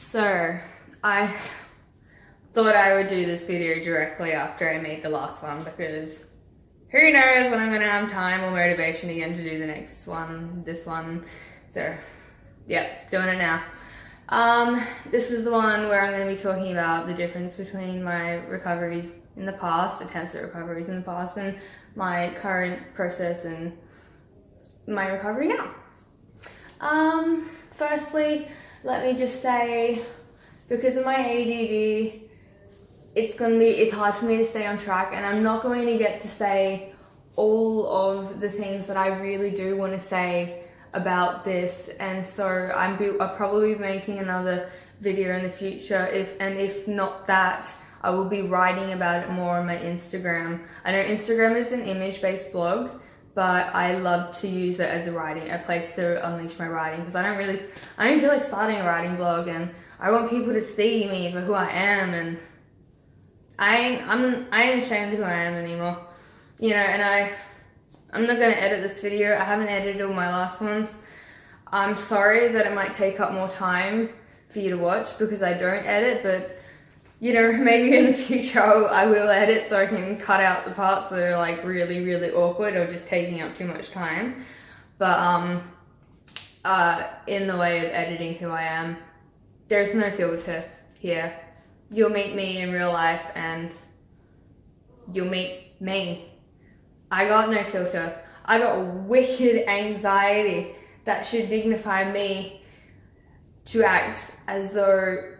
So, I thought I would do this video directly after I made the last one because who knows when I'm going to have time or motivation again to do the next one, this one. So, yeah, doing it now. This is the one where I'm going to be talking about the difference between my recoveries in the past, attempts at recoveries in the past, and my current process and my recovery now. Firstly, let me just say, because of my ADD, it's hard for me to stay on track, and I'm not going to get to say all of the things that I really do want to say about this, and so I'll probably be making another video in the future, if not that, I will be writing about it more on my Instagram. I know Instagram is an image-based blog, but I love to use it as a place to unleash my writing, because I don't feel like starting a writing blog, and I want people to see me for who I am, and I ain't ashamed of who I am anymore, you know. And I'm not gonna edit this video. I haven't edited all my last ones. I'm sorry that it might take up more time for you to watch because I don't edit, but you know, maybe in the future I will edit so I can cut out the parts that are like really, really awkward or just taking up too much time. But in the way of editing who I am, there's no filter here. You'll meet me in real life and you'll meet me. I got no filter. I got wicked anxiety that should dignify me to act as though,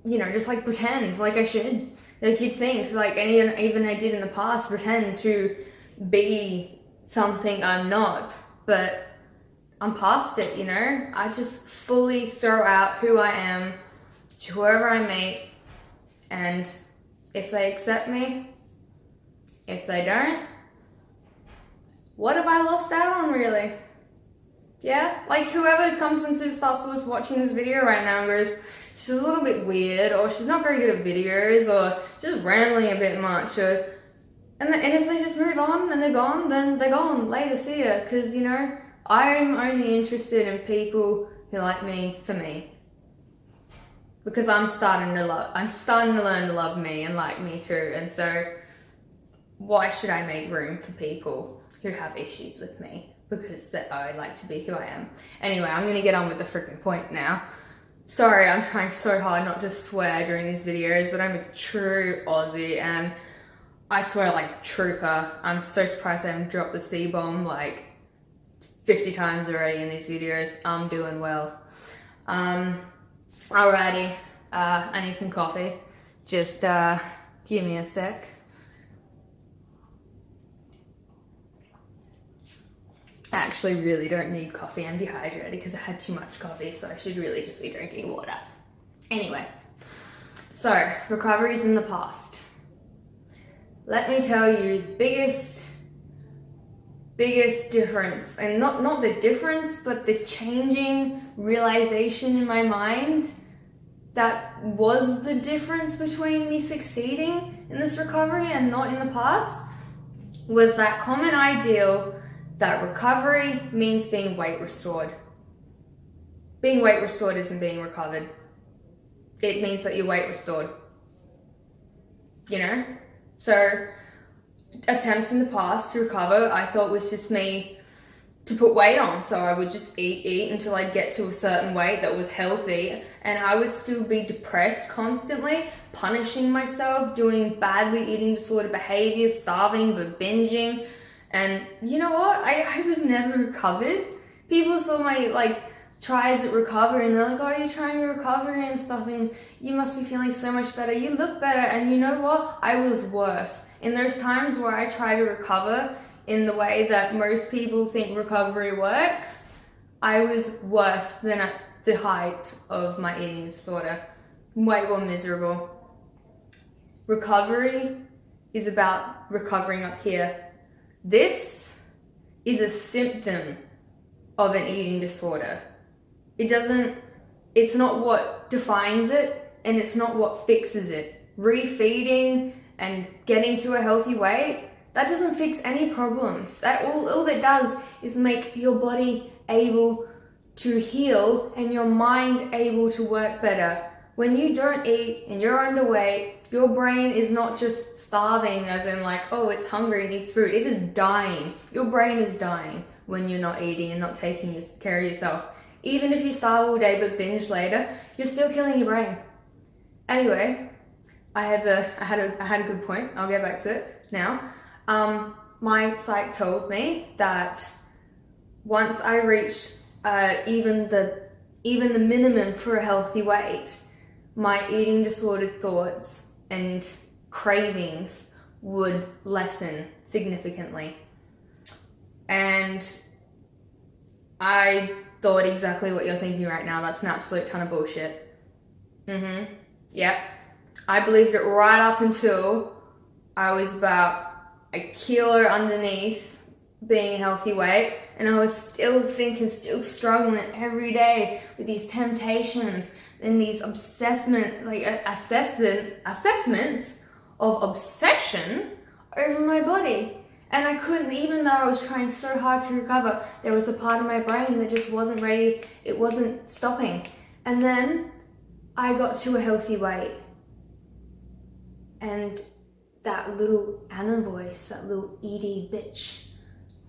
you know, just like pretend like I should. Like you'd think, like, and even I did in the past, pretend to be something I'm not, but I'm past it, you know? I just fully throw out who I am to whoever I meet, and if they accept me, if they don't, what have I lost out on, really? Yeah, like whoever comes into starts watching this video right now and goes, she's a little bit weird, or she's not very good at videos, or just rambling a bit much, and if they just move on and they're gone, then they're gone. Later, see ya. Because, you know, I'm only interested in people who like me for me. Because I'm starting to learn to love me and like me too, and so why should I make room for people who have issues with me because I like to be who I am? Anyway, I'm gonna get on with the freaking point now. Sorry, I'm trying so hard not to swear during these videos, but I'm a true Aussie and I swear like a trooper. I'm so surprised I haven't dropped the C-bomb like 50 times already in these videos. I'm doing well. Alrighty, I need some coffee. Just give me a sec. I actually really don't need coffee. I'm dehydrated because I had too much coffee, so I should really just be drinking water. Anyway, so recoveries in the past. Let me tell you the biggest difference, and not the difference, but the changing realization in my mind that was the difference between me succeeding in this recovery and not in the past, was that common ideal that recovery means being weight restored. Being weight restored isn't being recovered. It means that you're weight restored. You know? So, attempts in the past to recover, I thought was just me to put weight on. So I would just eat until I'd get to a certain weight that was healthy, and I would still be depressed constantly, punishing myself, doing badly eating disorder behavior, starving but binging. And you know what? I was never recovered. People saw my like tries at recovery and they're like, oh, you're trying to recover and stuff, and you must be feeling so much better. You look better. And you know what? I was worse. In those times where I try to recover in the way that most people think recovery works, I was worse than at the height of my eating disorder. Way more miserable. Recovery is about recovering up here. This is a symptom of an eating disorder. It's not what defines it, and it's not what fixes it. Refeeding and getting to a healthy weight, that doesn't fix any problems. All that does is make your body able to heal and your mind able to work better. When you don't eat and you're underweight, your brain is not just starving as in like, oh, it's hungry, it needs food. It is dying. Your brain is dying when you're not eating and not taking care of yourself. Even if you starve all day but binge later, you're still killing your brain. Anyway, I had a good point. I'll get back to it now. My psych told me that once I reached even the minimum for a healthy weight, my eating disordered thoughts and cravings would lessen significantly. And I thought exactly what you're thinking right now. That's an absolute ton of bullshit. Yep. I believed it right up until I was about a kilo underneath being a healthy weight, and I was still struggling every day with these temptations and these assessments of obsession over my body. And I couldn't, even though I was trying so hard to recover, there was a part of my brain that just wasn't ready, it wasn't stopping. And then I got to a healthy weight, and that little Anna voice, that little ED bitch,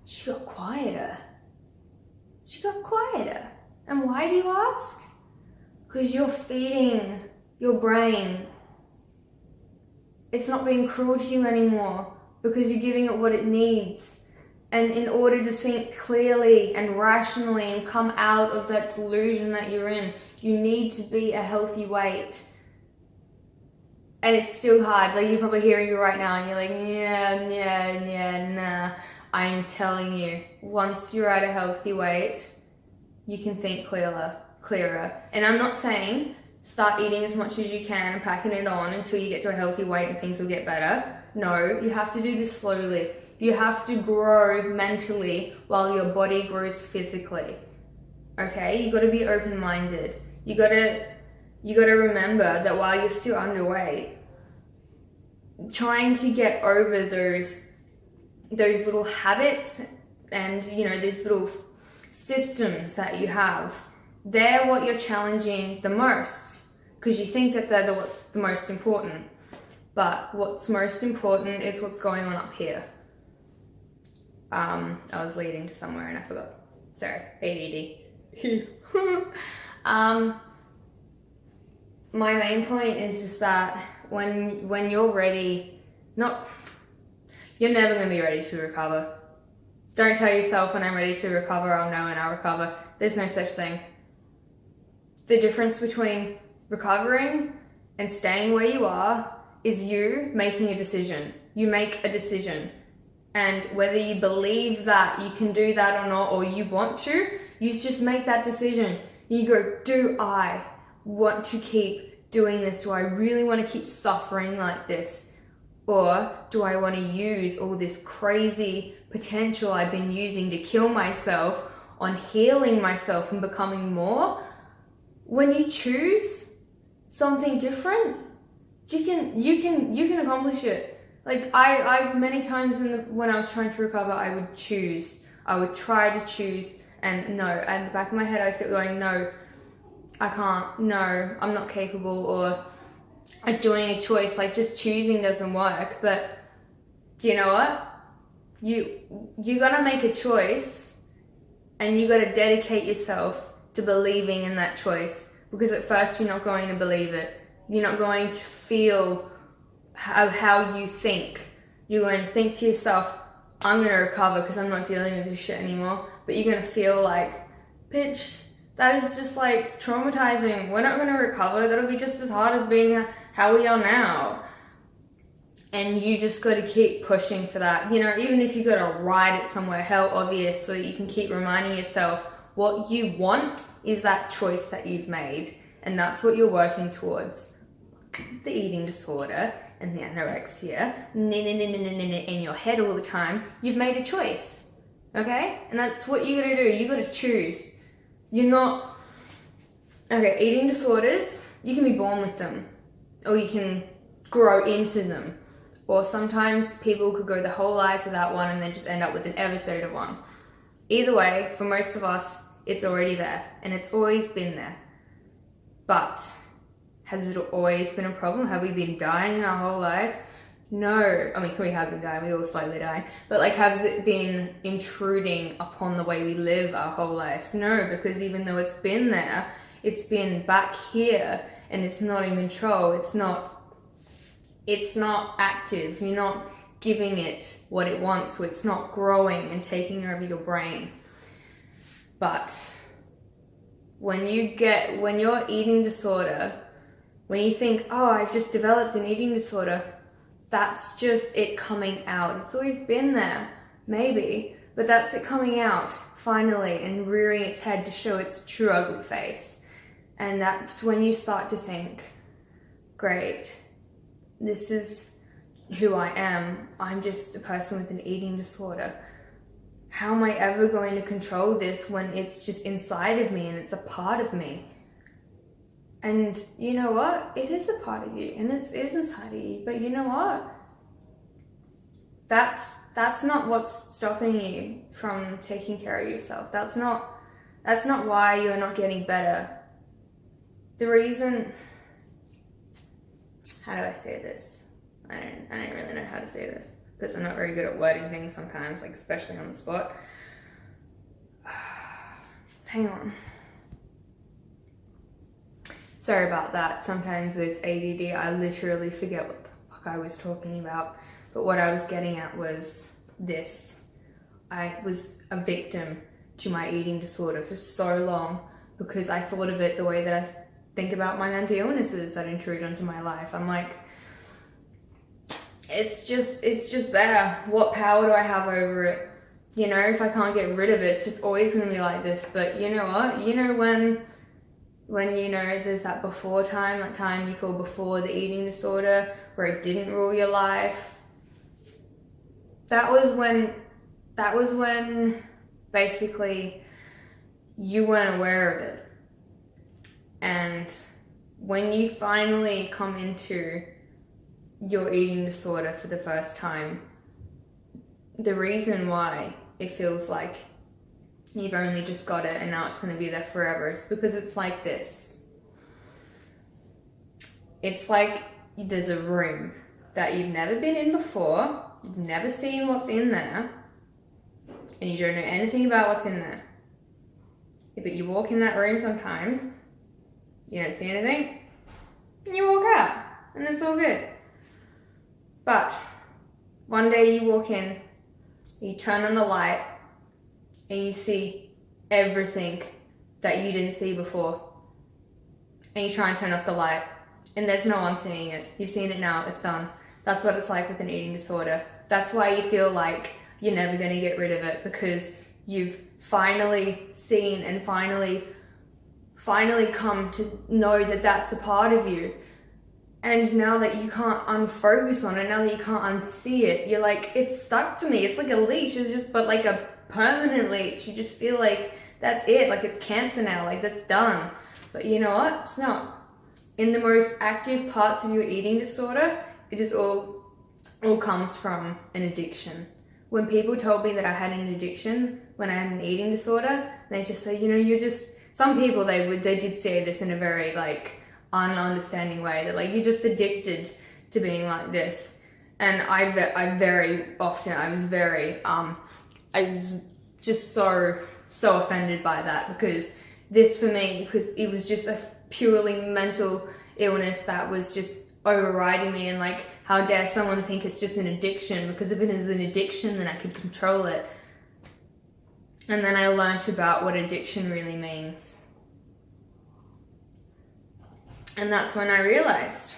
she got quieter. And why, do you ask? Because you're feeding your brain. It's not being cruel to you anymore because you're giving it what it needs. And in order to think clearly and rationally and come out of that delusion that you're in, you need to be a healthy weight. And it's still hard. Like, you're probably hearing you right now and you're like, nah. I'm telling you, once you're at a healthy weight, you can think clearer. And I'm not saying start eating as much as you can and packing it on until you get to a healthy weight and things will get better. No, you have to do this slowly. You have to grow mentally while your body grows physically. Okay? You gotta be open-minded. You gotta remember that while you're still underweight, trying to get over those little habits and, these little systems that you have, they're what you're challenging the most, because you think that they're what's the most important. But what's most important is what's going on up here. I was leading to somewhere and I forgot. Sorry, ADD. My main point is just that when you're ready, you're never going to be ready to recover. Don't tell yourself, when I'm ready to recover, I'll know when I'll recover. There's no such thing. The difference between recovering and staying where you are is you making a decision. You make a decision. And whether you believe that you can do that or not, or you want to, you just make that decision. You go, do I want to keep doing this? Do I really want to keep suffering like this? Or do I want to use all this crazy potential I've been using to kill myself on healing myself and becoming more? When you choose something different, you can accomplish it. Like I've many times when I was trying to recover, I would try to choose, and no, at the back of my head I kept going, no, I can't, no, I'm not capable, or doing a choice, like just choosing doesn't work. But you know what? You gotta make a choice, and you gotta dedicate yourself to believing in that choice, because at first you're not going to believe it. You're not going to feel how you think. You're going to think to yourself, I'm going to recover because I'm not dealing with this shit anymore. But you're going to feel like, bitch, that is just like traumatizing. We're not going to recover. That'll be just as hard as being how we are now. And you just got to keep pushing for that. Even if you got to write it somewhere, how obvious, so you can keep reminding yourself what you want is that choice that you've made. And that's what you're working towards. The eating disorder and the anorexia in your head all the time, you've made a choice. Okay? And that's what you gotta do. You gotta choose. You're not... Okay, eating disorders, you can be born with them. Or you can grow into them. Or sometimes people could go their whole lives without one and then just end up with an episode of one. Either way, for most of us, It's already there, and it's always been there. But has it always been a problem? Have we been dying our whole lives? No. I mean, we have been dying, we all slowly die. But like, has it been intruding upon the way we live our whole lives? No, because even though it's been there, it's been back here, and it's not in control. It's not active. You're not giving it what it wants, so it's not growing and taking over your brain. But when your eating disorder, when you think, oh, I've just developed an eating disorder, that's just it coming out. It's always been there, maybe, but that's it coming out finally and rearing its head to show its true ugly face. And that's when you start to think, great, this is who I am. I'm just a person with an eating disorder. How am I ever going to control this when it's just inside of me and it's a part of me? And you know what? It is a part of you, and it is inside of you. But you know what? That's not what's stopping you from taking care of yourself. That's not why you're not getting better. The reason, how do I say this? I don't really know how to say this, because I'm not very good at wording things sometimes, like especially on the spot. Hang on. Sorry about that. Sometimes with ADD, I literally forget what the fuck I was talking about. But what I was getting at was this. I was a victim to my eating disorder for so long because I thought of it the way that I think about my mental illnesses that intrude onto my life. I'm like, it's just there. What power do I have over it? You know, if I can't get rid of it, it's just always going to be like this. But you know what? You know when you know there's that before time, that time you call before the eating disorder, where it didn't rule your life. That was when basically you weren't aware of it. And when you finally come into your eating disorder for the first time, the reason why it feels like you've only just got it and now it's going to be there forever is because it's like this. It's like there's a room that you've never been in before, you've never seen what's in there, and you don't know anything about what's in there. But you walk in that room sometimes, you don't see anything, and you walk out, and it's all good. But one day you walk in, you turn on the light, and you see everything that you didn't see before. And you try and turn off the light, and there's no one seeing it. You've seen it now, it's done. That's what it's like with an eating disorder. That's why you feel like you're never going to get rid of it, because you've finally seen and finally come to know that that's a part of you. And now that you can't unfocus on it, now that you can't unsee it, you're like, it's stuck to me. It's like a leash, but like a permanent leash. You just feel like that's it, like it's cancer now, like that's done. But you know what? It's not. In the most active parts of your eating disorder, it is all comes from an addiction. When people told me that I had an addiction when I had an eating disorder, they just say, you know, some people they did say this in a very like ununderstanding way, that like you're just addicted to being like this. And I was just so offended by that, because this for me, because it was just a purely mental illness that was just overriding me, and like, how dare someone think it's just an addiction, because if it is an addiction, then I could control it. And then I learnt about what addiction really means. And that's when I realized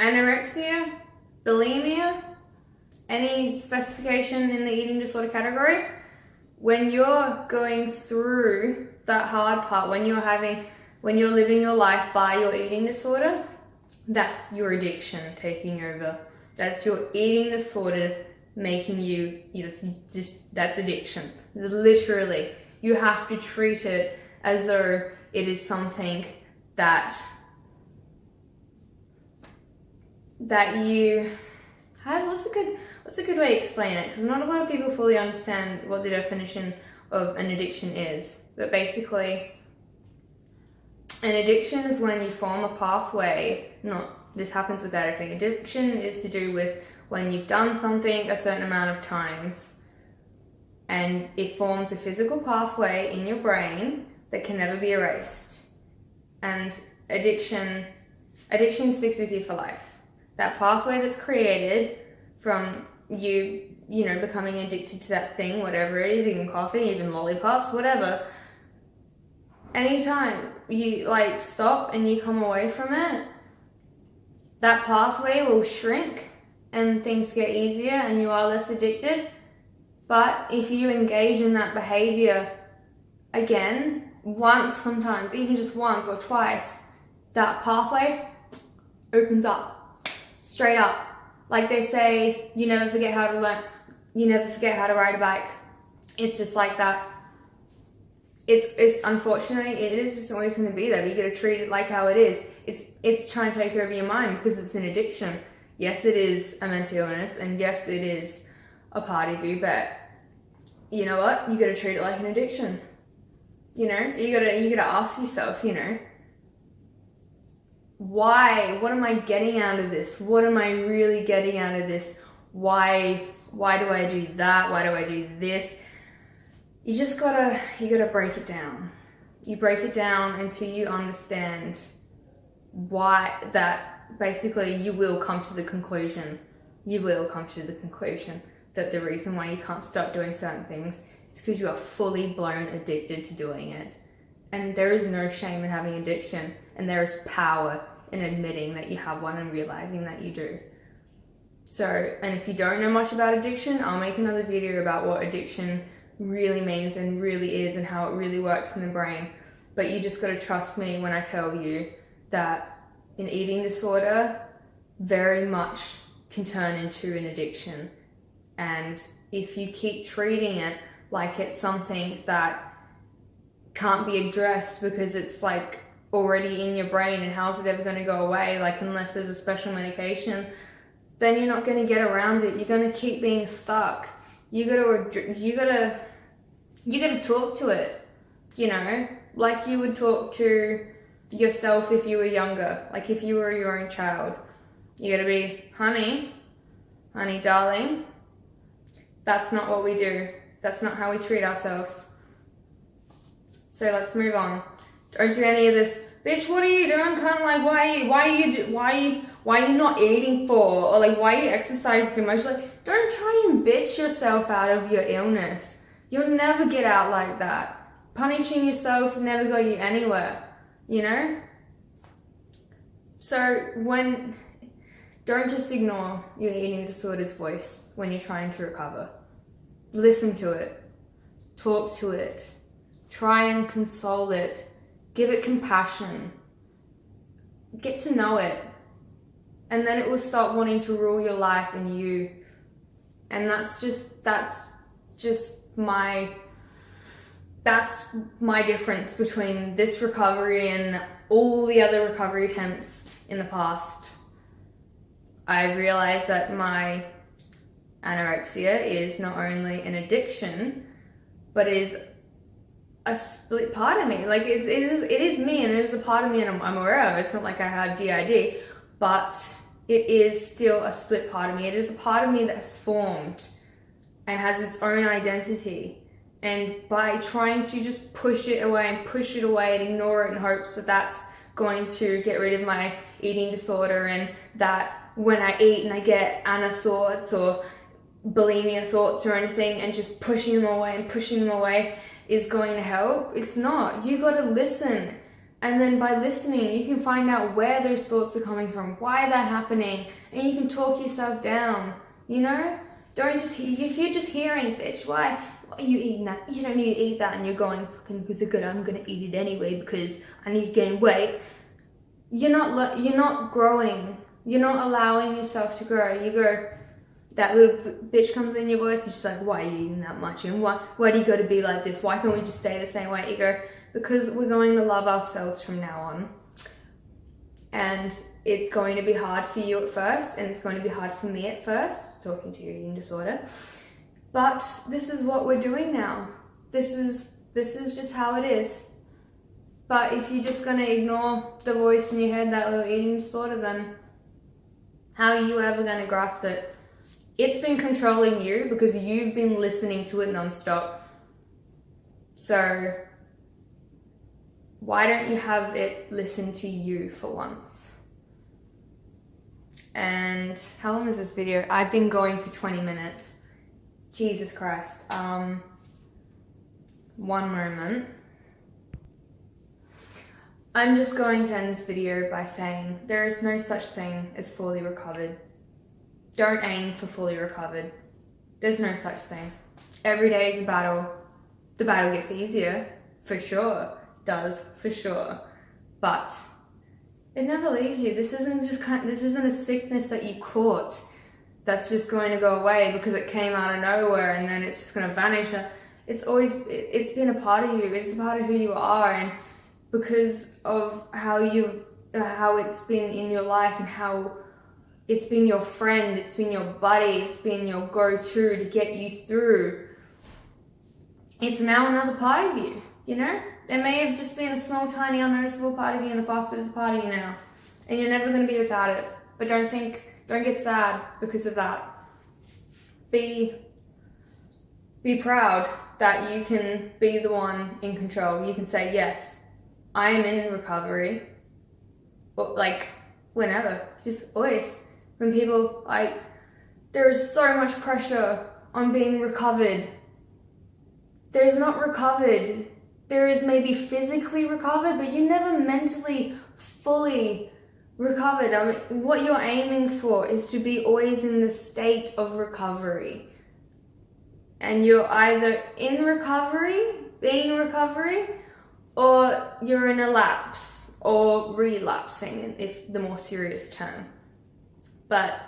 anorexia, bulimia, any specification in the eating disorder category, when you're going through that hard part, when you're living your life by your eating disorder, that's your addiction taking over. That's your eating disorder making you, that's addiction. Literally, you have to treat it as though it is something that you had. What's a good way to explain it? Because not a lot of people fully understand what the definition of an addiction is. But basically, an addiction is when you form a pathway, this happens with everything. Addiction is to do with when you've done something a certain amount of times and it forms a physical pathway in your brain that can never be erased. And addiction sticks with you for life. That pathway that's created from you becoming addicted to that thing, whatever it is, even coffee, even lollipops, whatever. Anytime you like stop and you come away from it, that pathway will shrink and things get easier and you are less addicted. But if you engage in that behavior again, once, sometimes even just once or twice, that pathway opens up, straight up. Like they say, you never forget how to ride a bike. It's just like that. It's unfortunately, it is just always going to be there, but you got to treat it like how it is. It's trying to take over your mind because it's an addiction. Yes, it is a mental illness, and yes, it is a part of you, but you know what? You got to treat it like an addiction. You gotta ask yourself, why? What am I getting out of this? What am I really getting out of this? Why do I do that? Why do I do this? You gotta break it down. You break it down until you understand why, that basically you will come to the conclusion. You will come to the conclusion that the reason why you can't stop doing certain things is because you are fully blown addicted to doing it. And there is no shame in having addiction, and there is power in admitting that you have one and realizing that you do. So, and if you don't know much about addiction, I'll make another video about what addiction really means and really is and how it really works in the brain. But you just got to trust me when I tell you that an eating disorder very much can turn into an addiction. And if you keep treating it like it's something that can't be addressed because it's like already in your brain, and how's it ever going to go away, like unless there's a special medication, then you're not going to get around it. You're going to keep being stuck. You gotta talk to it, like you would talk to yourself if you were younger, like if you were your own child. You gotta be, honey, darling, that's not what we do. That's not how we treat ourselves. So let's move on. Don't do any of this, bitch, what are you doing? Kind of like, why are you not eating for? Or like, why are you exercising too much? Like, don't try and bitch yourself out of your illness. You'll never get out like that. Punishing yourself never got you anywhere, So don't just ignore your eating disorder's voice when you're trying to recover. Listen to it. Talk to it. Try and console it. Give it compassion. Get to know it. And then it will stop wanting to rule your life and you. And that's my difference between this recovery and all the other recovery attempts in the past. I've realized that my anorexia is not only an addiction, but is a split part of me. Like it is me, and it is a part of me, and I'm aware of it. It's not like I have DID, but it is still a split part of me. It is a part of me that has formed and has its own identity. And by trying to just push it away and ignore it in hopes that that's going to get rid of my eating disorder, and that when I eat and I get Anna thoughts or bulimia thoughts or anything, and just pushing them away is going to help. It's not. You got to listen. And then by listening, you can find out where those thoughts are coming from, why they're happening, and you can talk yourself down, Don't just, if you're just hearing, bitch, why are you eating that? You don't need to eat that, and you're going, fucking, because I'm going to eat it anyway because I need to gain weight. You're not growing. You're not allowing yourself to grow. You go, that little bitch comes in your voice and she's like, why are you eating that much? And why do you got to be like this? Why can't we just stay the same way? You go, because we're going to love ourselves from now on. And it's going to be hard for you at first, and it's going to be hard for me at first, talking to your eating disorder. But this is what we're doing now. this is just how it is. But if you're just gonna ignore the voice in your head, that little eating disorder, then how are you ever gonna grasp it? It's been controlling you because you've been listening to it nonstop. So why don't you have it listen to you for once? And how long is this video? I've been going for 20 minutes. Jesus Christ. One moment. I'm just going to end this video by saying there is no such thing as fully recovered. Don't aim for fully recovered. There's no such thing. Every day is a battle. The battle gets easier, for sure. Does, for sure. But it never leaves you. This isn't a sickness that you caught that's just going to go away because it came out of nowhere and then it's just going to vanish. It's been a part of you. It's a part of who you are, and because of how it's been in your life and how it's been your friend, it's been your buddy, it's been your go-to to get you through. It's now another part of you, you know? It may have just been a small, tiny, unnoticeable part of you in the past, but it's a part of you now. And you're never going to be without it. But don't get sad because of that. Be proud that you can be the one in control. You can say, yes, I am in recovery. But like, whenever, just always. When people, there is so much pressure on being recovered. There's not recovered. There is maybe physically recovered, but you're never mentally fully recovered. I mean, what you're aiming for is to be always in the state of recovery. And you're either in recovery, being in recovery, or you're in a lapse or relapsing, if the more serious term. But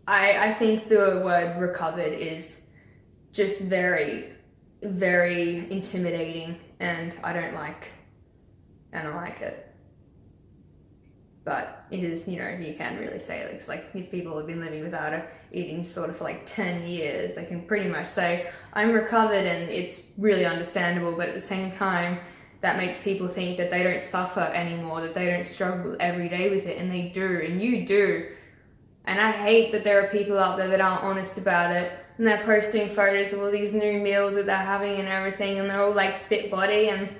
I think the word recovered is just very, very intimidating, and I don't like it. But it is, you know, you can really say it. It's like if people have been living without a eating disorder for like 10 years, they can pretty much say, I'm recovered, and it's really understandable. But at the same time, that makes people think that they don't suffer anymore, that they don't struggle every day with it, and they do, and you do. And I hate that there are people out there that aren't honest about it, and they're posting photos of all these new meals that they're having and everything, and they're all like fit body, and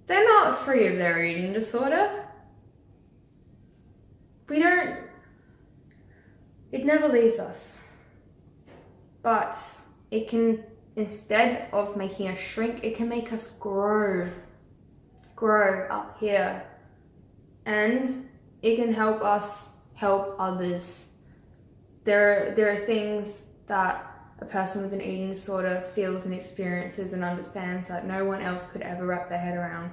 they're not free of their eating disorder. It never leaves us. But it can, instead of making us shrink, it can make us grow up here. And it can help us help others. There are things that a person with an eating disorder feels and experiences and understands that no one else could ever wrap their head around.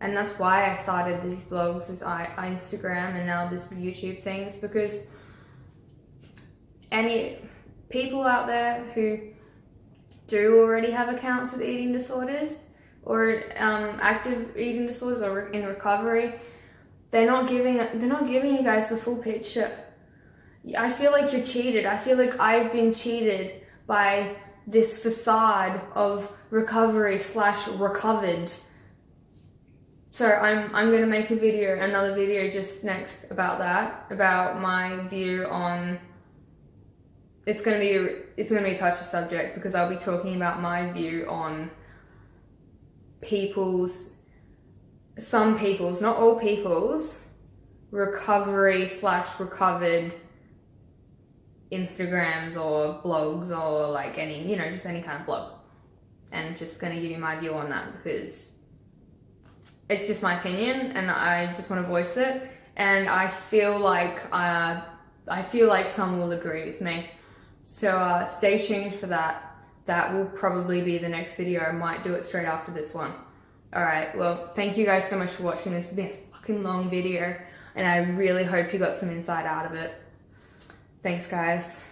And that's why I started these blogs, this Instagram, and now this YouTube things, because any people out there who do already have accounts with eating disorders or active eating disorders or in recovery, they're not giving you guys the full picture. I feel like you're cheated. I feel like I've been cheated by this facade of recovery / recovered. So I'm going to make another video just next about that, about my view on. It's going to be a touchy subject because I'll be talking about my view on some people's, not all people's, recovery / recovered Instagrams or blogs or like any, just any kind of blog. And I'm just going to give you my view on that because it's just my opinion and I just want to voice it. And I feel like some will agree with me. So stay tuned for that. That will probably be the next video. I might do it straight after this one. Alright, well, thank you guys so much for watching. This has been a fucking long video and I really hope you got some insight out of it. Thanks, guys.